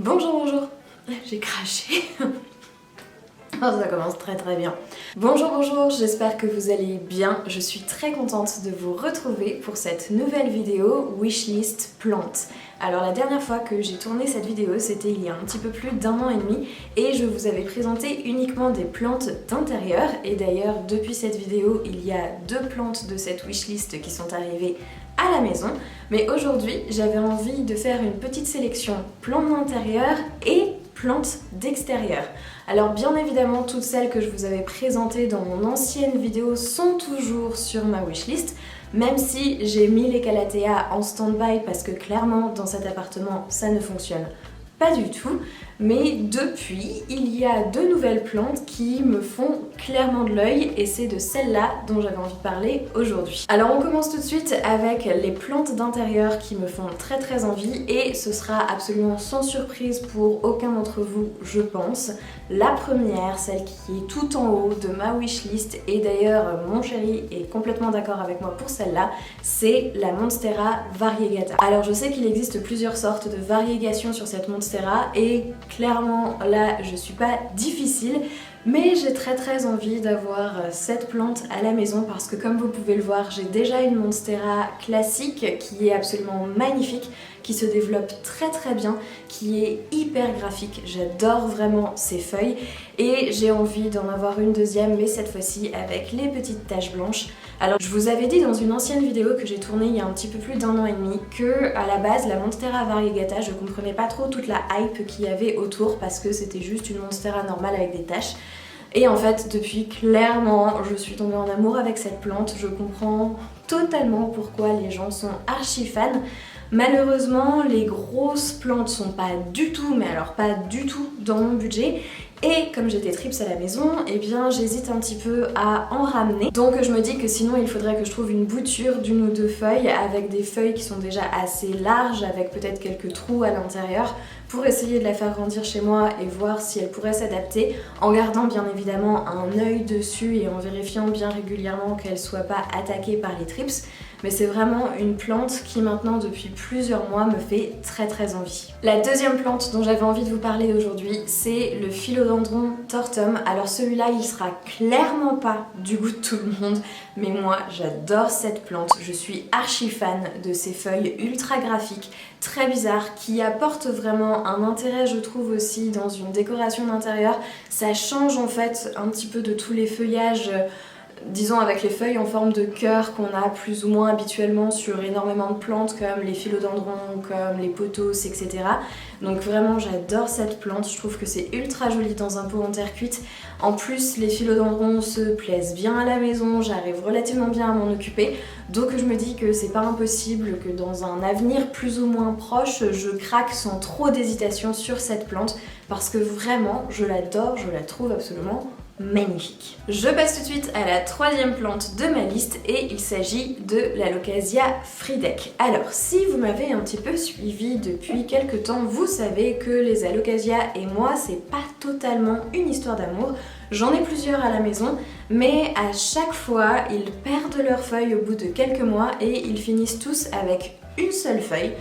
Bonjour, bonjour. J'ai craché. Oh, ça commence très bien. Bonjour, bonjour, j'espère que vous allez bien. Je suis très contente de vous retrouver pour cette nouvelle vidéo Wishlist plantes. Alors la dernière fois que j'ai tourné cette vidéo, c'était il y a un petit peu plus d'1 an et demi et je vous avais présenté uniquement des plantes d'intérieur. Et d'ailleurs, depuis cette vidéo, il y a 2 plantes de cette wishlist qui sont arrivées à la maison. Mais aujourd'hui, j'avais envie de faire une petite sélection plantes d'intérieur et plantes d'extérieur. Alors bien évidemment, toutes celles que je vous avais présentées dans mon ancienne vidéo sont toujours sur ma wishlist, même si j'ai mis les calathea en stand-by parce que clairement dans cet appartement ça ne fonctionne pas du tout. Mais depuis, il y a 2 nouvelles plantes qui me font clairement de l'œil et c'est de celles-là dont j'avais envie de parler aujourd'hui. Alors on commence tout de suite avec les plantes d'intérieur qui me font très envie et ce sera absolument sans surprise pour aucun d'entre vous, je pense. La première, celle qui est tout en haut de ma wishlist, et d'ailleurs mon chéri est complètement d'accord avec moi pour celle-là, c'est la Monstera variegata. Alors je sais qu'il existe plusieurs sortes de variégations sur cette Monstera et clairement là je suis pas difficile, mais j'ai très envie d'avoir cette plante à la maison parce que comme vous pouvez le voir, j'ai déjà une Monstera classique qui est absolument magnifique, qui se développe très bien, qui est hyper graphique. J'adore vraiment ses feuilles et j'ai envie d'en avoir une deuxième, mais cette fois-ci avec les petites taches blanches. Alors je vous avais dit dans une ancienne vidéo que j'ai tournée il y a un petit peu plus d'1 an et demi que à la base la Monstera variegata, je comprenais pas trop toute la hype qu'il y avait autour parce que c'était juste une Monstera normale avec des taches. Et en fait, depuis, clairement, je suis tombée en amour avec cette plante. Je comprends totalement pourquoi les gens sont archi fans. Malheureusement, les grosses plantes sont pas du tout, mais alors pas du tout dans mon budget. Et comme j'étais trips à la maison, eh bien j'hésite un petit peu à en ramener. Donc je me dis que sinon il faudrait que je trouve une bouture d'1 ou 2 feuilles avec des feuilles qui sont déjà assez larges, avec peut-être quelques trous à l'intérieur, pour essayer de la faire grandir chez moi et voir si elle pourrait s'adapter, en gardant bien évidemment un œil dessus et en vérifiant bien régulièrement qu'elle soit pas attaquée par les trips. Mais c'est vraiment une plante qui maintenant depuis plusieurs mois me fait très envie. La deuxième plante dont j'avais envie de vous parler aujourd'hui, c'est le Philodendron tortum. Alors celui-là il sera clairement pas du goût de tout le monde, mais moi j'adore cette plante, je suis archi fan de ces feuilles ultra graphiques, très bizarres, qui apportent vraiment un intérêt je trouve aussi dans une décoration d'intérieur. Ça change en fait un petit peu de tous les feuillages, disons avec les feuilles en forme de cœur qu'on a plus ou moins habituellement sur énormément de plantes comme les philodendrons, comme les pothos, etc. Donc vraiment j'adore cette plante, je trouve que c'est ultra joli dans un pot en terre cuite. En plus les philodendrons se plaisent bien à la maison, j'arrive relativement bien à m'en occuper. Donc je me dis que c'est pas impossible que dans un avenir plus ou moins proche, je craque sans trop d'hésitation sur cette plante parce que vraiment je l'adore, je la trouve absolument magnifique. Je passe tout de suite à la 3e plante de ma liste et il s'agit de l'Alocasia Friedeck. Alors si vous m'avez un petit peu suivi depuis quelques temps, vous savez que les Alocasias et moi c'est pas totalement une histoire d'amour. J'en ai plusieurs à la maison, mais à chaque fois ils perdent leurs feuilles au bout de quelques mois et ils finissent tous avec une seule feuille.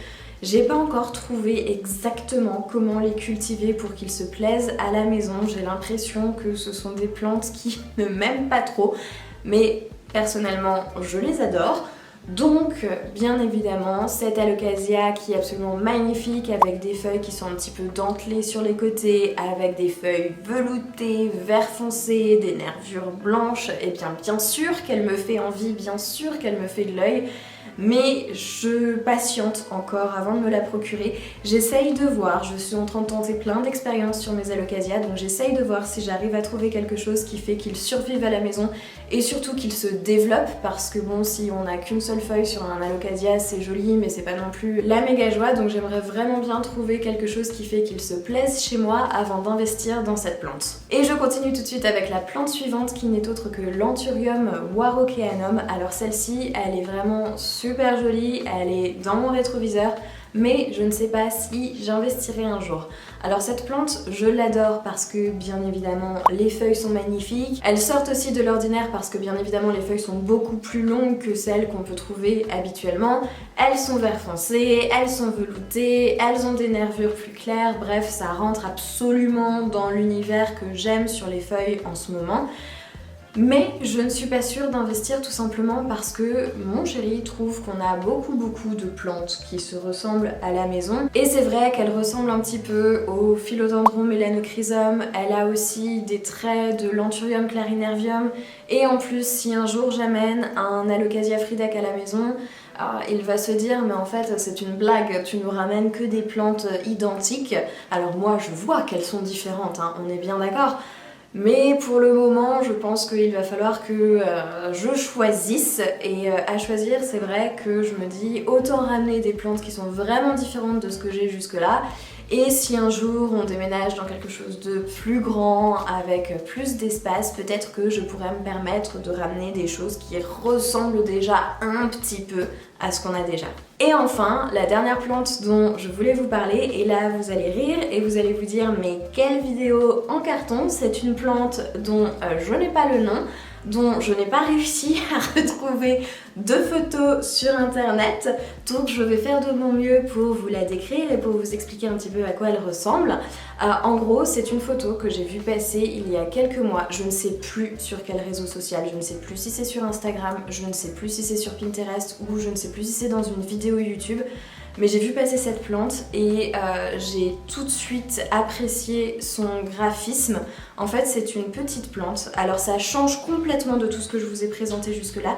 J'ai pas encore trouvé exactement comment les cultiver pour qu'ils se plaisent à la maison. J'ai l'impression que ce sont des plantes qui ne m'aiment pas trop, mais personnellement je les adore. Donc bien évidemment cette Alocasia qui est absolument magnifique avec des feuilles qui sont un petit peu dentelées sur les côtés, avec des feuilles veloutées, vert foncé, des nervures blanches, et bien sûr qu'elle me fait envie, bien sûr qu'elle me fait de l'œil. Mais je patiente encore avant de me la procurer. J'essaye de voir, je suis en train de tenter plein d'expériences sur mes Alocasias, donc j'essaye de voir si j'arrive à trouver quelque chose qui fait qu'ils survivent à la maison et surtout qu'ils se développent, parce que bon, si on n'a qu'une seule feuille sur un Alocasia, c'est joli, mais c'est pas non plus la méga joie, donc j'aimerais vraiment bien trouver quelque chose qui fait qu'ils se plaisent chez moi avant d'investir dans cette plante. Et je continue tout de suite avec la plante suivante qui n'est autre que l'Anthurium warockeanum. Alors celle-ci, elle est vraiment super jolie, elle est dans mon rétroviseur. mais je ne sais pas si j'investirai un jour. Alors cette plante, je l'adore parce que bien évidemment les feuilles sont magnifiques. Elles sortent aussi de l'ordinaire parce que bien évidemment les feuilles sont beaucoup plus longues que celles qu'on peut trouver habituellement. Elles sont vert foncé, elles sont veloutées, elles ont des nervures plus claires, bref ça rentre absolument dans l'univers que j'aime sur les feuilles en ce moment. Mais je ne suis pas sûre d'investir tout simplement parce que mon chéri trouve qu'on a beaucoup de plantes qui se ressemblent à la maison. Et c'est vrai qu'elle ressemble un petit peu au philodendron mélanochrysum, elle a aussi des traits de l'anthurium clarinervium. Et en plus, si un jour j'amène un alocasia fridac à la maison, il va se dire mais en fait c'est une blague, tu nous ramènes que des plantes identiques. Alors moi je vois qu'elles sont différentes, hein, on est bien d'accord. Mais pour le moment, je pense qu'il va falloir que je choisisse et à choisir, c'est vrai que je me dis autant ramener des plantes qui sont vraiment différentes de ce que j'ai jusque là. Et si un jour on déménage dans quelque chose de plus grand, avec plus d'espace, peut-être que je pourrais me permettre de ramener des choses qui ressemblent déjà un petit peu à ce qu'on a déjà. Et enfin, la dernière plante dont je voulais vous parler, et là vous allez rire et vous allez vous dire mais quelle vidéo en carton, c'est une plante dont je n'ai pas le nom, dont je n'ai pas réussi à retrouver de photos sur internet, donc je vais faire de mon mieux pour vous la décrire et pour vous expliquer un petit peu à quoi elle ressemble. En gros, c'est une photo que j'ai vue passer il y a quelques mois, je ne sais plus sur quel réseau social, je ne sais plus si c'est sur Instagram, je ne sais plus si c'est sur Pinterest ou je ne sais plus si c'est dans une vidéo YouTube. Mais j'ai vu passer cette plante et j'ai tout de suite apprécié son graphisme. En fait, c'est une petite plante. Alors ça change complètement de tout ce que je vous ai présenté jusque-là.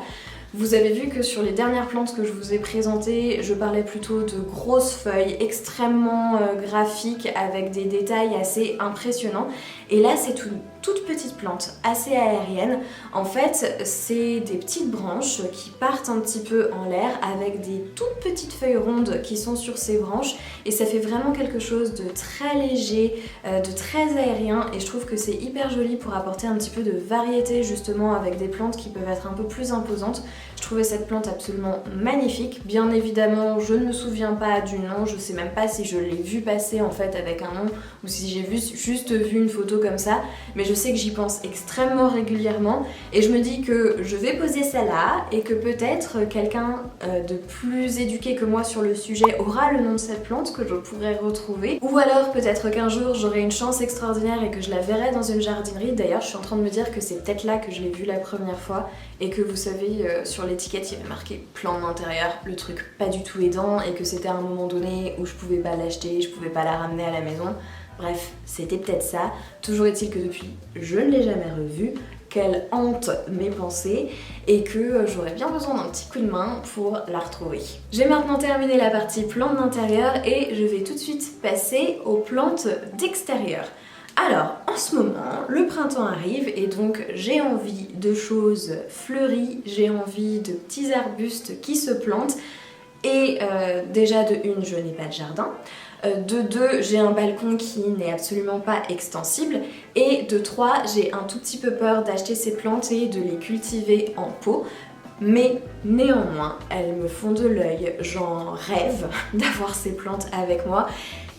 Vous avez vu que sur les dernières plantes que je vous ai présentées, je parlais plutôt de grosses feuilles extrêmement graphiques avec des détails assez impressionnants. Et là, c'est une toute petite plante, assez aérienne. En fait, c'est des petites branches qui partent un petit peu en l'air avec des toutes petites feuilles rondes qui sont sur ces branches. Et ça fait vraiment quelque chose de très léger, de très aérien. Et je trouve que c'est hyper joli pour apporter un petit peu de variété justement avec des plantes qui peuvent être un peu plus imposantes. Je trouvais cette plante absolument magnifique. Bien évidemment, je ne me souviens pas du nom, je sais même pas si je l'ai vu passer en fait avec un nom ou si j'ai juste vu une photo comme ça, mais je sais que j'y pense extrêmement régulièrement et je me dis que je vais poser ça là et que peut-être quelqu'un de plus éduqué que moi sur le sujet aura le nom de cette plante que je pourrais retrouver, ou alors peut-être qu'un jour j'aurai une chance extraordinaire et que je la verrai dans une jardinerie. D'ailleurs, je suis en train de me dire que c'est peut-être là que je l'ai vue la première fois et que vous savez, sur l'étiquette il y avait marqué plante d'intérieur, le truc pas du tout aidant et que c'était à un moment donné où je pouvais pas l'acheter, je pouvais pas la ramener à la maison. Bref, c'était peut-être ça. Toujours est-il que depuis, je ne l'ai jamais revue, qu'elle hante mes pensées et que j'aurais bien besoin d'un petit coup de main pour la retrouver. J'ai maintenant terminé la partie plantes d'intérieur et je vais tout de suite passer aux plantes d'extérieur. Alors, en ce moment, le printemps arrive et donc j'ai envie de choses fleuries, j'ai envie de petits arbustes qui se plantent et déjà de une, je n'ai pas de jardin. De 2, j'ai un balcon qui n'est absolument pas extensible. Et de 3, j'ai un tout petit peu peur d'acheter ces plantes et de les cultiver en pot. Mais néanmoins, elles me font de l'œil, j'en rêve d'avoir ces plantes avec moi.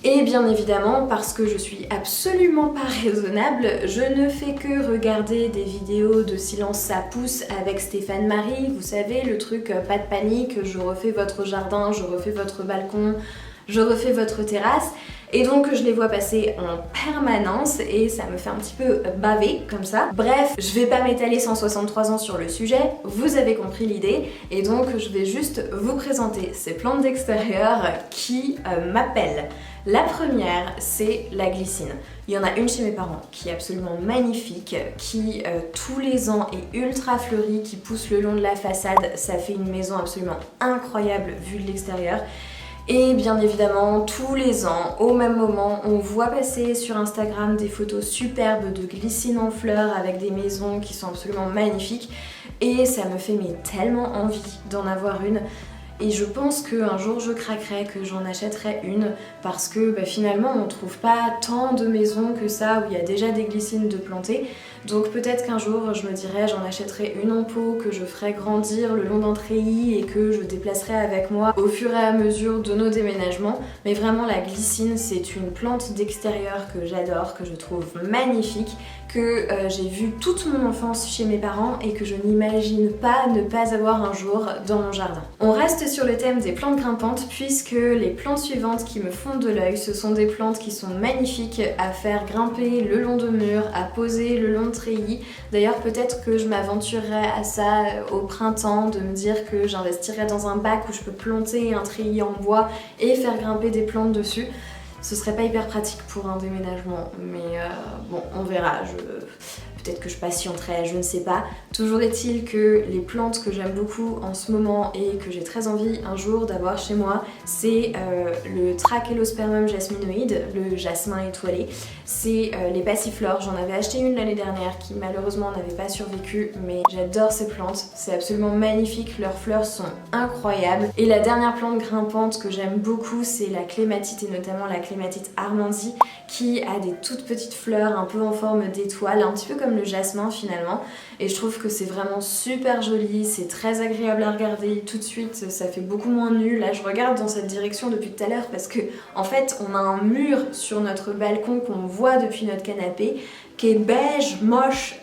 Et bien évidemment, parce que je suis absolument pas raisonnable, je ne fais que regarder des vidéos de Silence ça pousse avec Stéphane Marie. Vous savez, le truc pas de panique, je refais votre jardin, je refais votre balcon, je refais votre terrasse. Et donc je les vois passer en permanence et ça me fait un petit peu baver comme ça. Bref, je vais pas m'étaler 163 ans sur le sujet, vous avez compris l'idée. Et donc je vais juste vous présenter ces plantes d'extérieur qui m'appellent. La première, c'est la glycine. Il y en a une chez mes parents qui est absolument magnifique, qui tous les ans est ultra fleurie, qui pousse le long de la façade. Ça fait une maison absolument incroyable vue de l'extérieur. Et bien évidemment, tous les ans, au même moment, on voit passer sur Instagram des photos superbes de glycine en fleurs avec des maisons qui sont absolument magnifiques. Et ça me fait tellement envie d'en avoir une. et je pense qu'un jour je craquerai, que j'en achèterai une parce que finalement on trouve pas tant de maisons que ça où il y a déjà des glycines de plantées. Donc peut-être qu'un jour je me dirai j'en achèterai une en pot que je ferai grandir le long d'un treillis et que je déplacerai avec moi au fur et à mesure de nos déménagements. Mais vraiment la glycine c'est une plante d'extérieur que j'adore, que je trouve magnifique, que j'ai vu toute mon enfance chez mes parents et que je n'imagine pas ne pas avoir un jour dans mon jardin. On reste sur le thème des plantes grimpantes puisque les plantes suivantes qui me font de l'œil, ce sont des plantes qui sont magnifiques à faire grimper le long de murs, à poser le long de treillis. D'ailleurs peut-être que je m'aventurerai à ça au printemps, de me dire que j'investirai dans un bac où je peux planter un treillis en bois et faire grimper des plantes dessus. Ce serait pas hyper pratique pour un déménagement, mais bon, on verra. Peut-être que je patienterai, je ne sais pas. Toujours est-il que les plantes que j'aime beaucoup en ce moment et que j'ai très envie un jour d'avoir chez moi, c'est le Trachelospermum jasminoide, le jasmin étoilé. C'est les passiflores. J'en avais acheté une l'année dernière qui malheureusement n'avait pas survécu, mais j'adore ces plantes. C'est absolument magnifique, leurs fleurs sont incroyables. Et la dernière plante grimpante que j'aime beaucoup, c'est la clématite et notamment la clématite armandie qui a des toutes petites fleurs un peu en forme d'étoile, un petit peu comme le jasmin finalement, et je trouve que c'est vraiment super joli, c'est très agréable à regarder tout de suite, ça fait beaucoup moins nu. Là je regarde dans cette direction depuis tout à l'heure parce que en fait on a un mur sur notre balcon qu'on voit depuis notre canapé qui est beige, moche,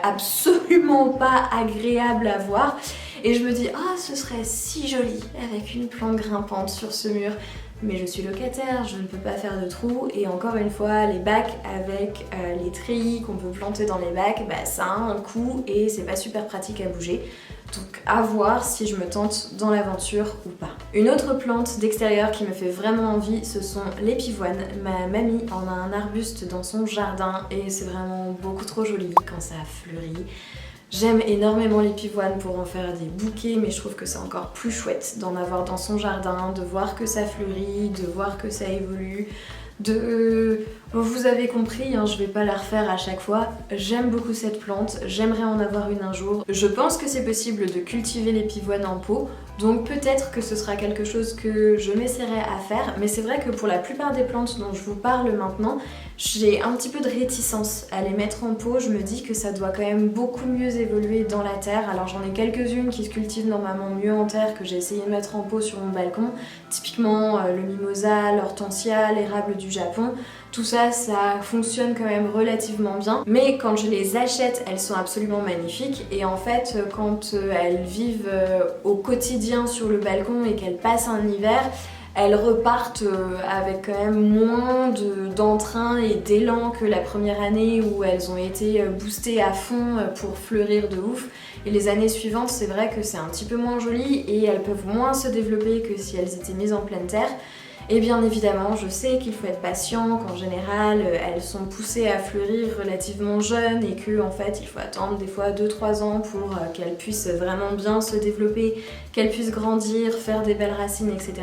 absolument pas agréable à voir, et je me dis ah ce serait si joli avec une plante grimpante sur ce mur. Mais je suis locataire, je ne peux pas faire de trous, et encore une fois les bacs avec les treillis qu'on peut planter dans les bacs, ça a un coût et c'est pas super pratique à bouger. Donc à voir si je me tente dans l'aventure ou pas. Une autre plante d'extérieur qui me fait vraiment envie, ce sont les pivoines. Ma mamie en a un arbuste dans son jardin et c'est vraiment beaucoup trop joli quand ça fleurit. J'aime énormément les pivoines pour en faire des bouquets, mais je trouve que c'est encore plus chouette d'en avoir dans son jardin, de voir que ça fleurit, de voir que ça évolue, Vous avez compris, je vais pas la refaire à chaque fois. J'aime beaucoup cette plante, j'aimerais en avoir une un jour. Je pense que c'est possible de cultiver les pivoines en pot, donc peut-être que ce sera quelque chose que je m'essaierai à faire, mais c'est vrai que pour la plupart des plantes dont je vous parle maintenant, j'ai un petit peu de réticence à les mettre en pot. Je me dis que ça doit quand même beaucoup mieux évoluer dans la terre. Alors j'en ai quelques-unes qui se cultivent normalement mieux en terre, que j'ai essayé de mettre en pot sur mon balcon. Typiquement le mimosa, l'hortensia, l'érable du Japon. Tout ça, ça fonctionne quand même relativement bien. Mais quand je les achète, elles sont absolument magnifiques. Et en fait, quand elles vivent au quotidien sur le balcon et qu'elles passent un hiver, elles repartent avec quand même moins d'entrain et d'élan que la première année où elles ont été boostées à fond pour fleurir de ouf. Et les années suivantes, c'est vrai que c'est un petit peu moins joli et elles peuvent moins se développer que si elles étaient mises en pleine terre. Et bien évidemment, je sais qu'il faut être patient, qu'en général, elles sont poussées à fleurir relativement jeunes et qu'en fait, il faut attendre des fois 2-3 ans pour qu'elles puissent vraiment bien se développer, qu'elles puissent grandir, faire des belles racines, etc.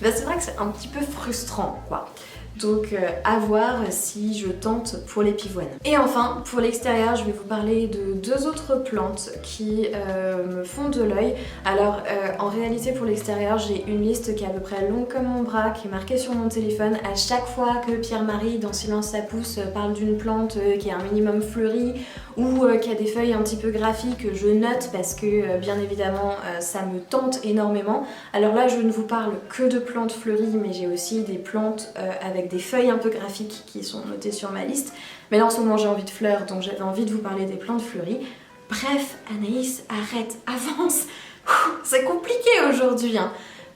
C'est vrai que c'est un petit peu frustrant, quoi. Donc à voir si je tente pour les pivoines. Et enfin, pour l'extérieur, je vais vous parler de deux autres plantes qui me font de l'œil. Alors en réalité pour l'extérieur, j'ai une liste qui est à peu près longue comme mon bras, qui est marquée sur mon téléphone. À chaque fois que Pierre-Marie dans Silence ça pousse parle d'une plante qui est un minimum fleurie ou qui a des feuilles un petit peu graphiques, je note parce que bien évidemment ça me tente énormément. Alors là je ne vous parle que de plantes fleuries, mais j'ai aussi des plantes avec des feuilles un peu graphiques qui sont notées sur ma liste. Mais là en ce moment j'ai envie de fleurs, donc j'avais envie de vous parler des plantes fleuries. Bref, Anaïs, arrête, avance. C'est compliqué aujourd'hui,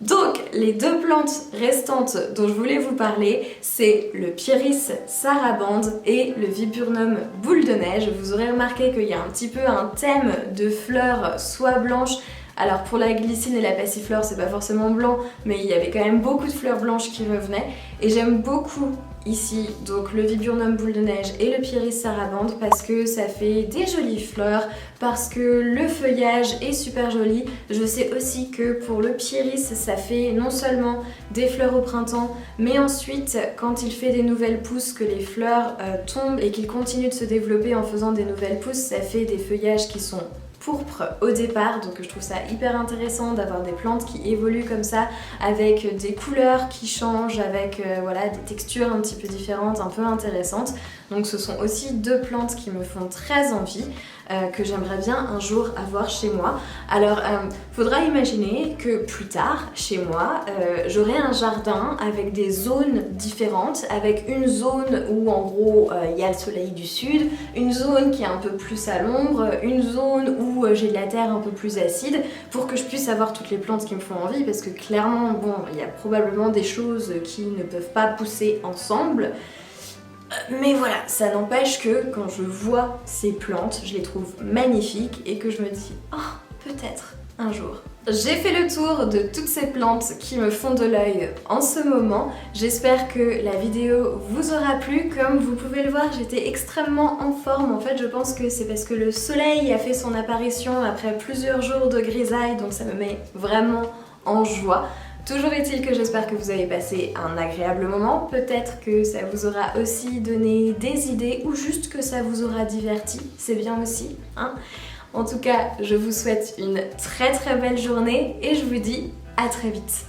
Donc, les deux plantes restantes dont je voulais vous parler, c'est le Pieris sarabande et le Viburnum boule de neige. Vous aurez remarqué qu'il y a un petit peu un thème de fleurs soit blanches. Alors pour la glycine et la passiflore, c'est pas forcément blanc, mais il y avait quand même beaucoup de fleurs blanches qui revenaient. Et j'aime beaucoup ici donc le Viburnum boule de neige et le Pieris sarabande parce que ça fait des jolies fleurs, parce que le feuillage est super joli. Je sais aussi que pour le Pieris, ça fait non seulement des fleurs au printemps, mais ensuite quand il fait des nouvelles pousses, que les fleurs tombent et qu'il continue de se développer en faisant des nouvelles pousses, ça fait des feuillages qui sont pourpre au départ, donc je trouve ça hyper intéressant d'avoir des plantes qui évoluent comme ça, avec des couleurs qui changent, avec voilà, des textures un petit peu différentes, un peu intéressantes. Donc ce sont aussi deux plantes qui me font très envie, que j'aimerais bien un jour avoir chez moi. Alors faudra imaginer que plus tard, chez moi, j'aurai un jardin avec des zones différentes, avec une zone où en gros il y a le soleil du sud, une zone qui est un peu plus à l'ombre, une zone où j'ai de la terre un peu plus acide, pour que je puisse avoir toutes les plantes qui me font envie, parce que clairement, bon, il y a probablement des choses qui ne peuvent pas pousser ensemble. Mais voilà, ça n'empêche que quand je vois ces plantes, je les trouve magnifiques et que je me dis « Oh, peut-être un jour ». J'ai fait le tour de toutes ces plantes qui me font de l'œil en ce moment. J'espère que la vidéo vous aura plu. Comme vous pouvez le voir, j'étais extrêmement en forme. En fait, je pense que c'est parce que le soleil a fait son apparition après plusieurs jours de grisaille, donc ça me met vraiment en joie. Toujours est-il que j'espère que vous avez passé un agréable moment, peut-être que ça vous aura aussi donné des idées ou juste que ça vous aura diverti, c'est bien aussi, hein. En tout cas, je vous souhaite une très belle journée et je vous dis à très vite.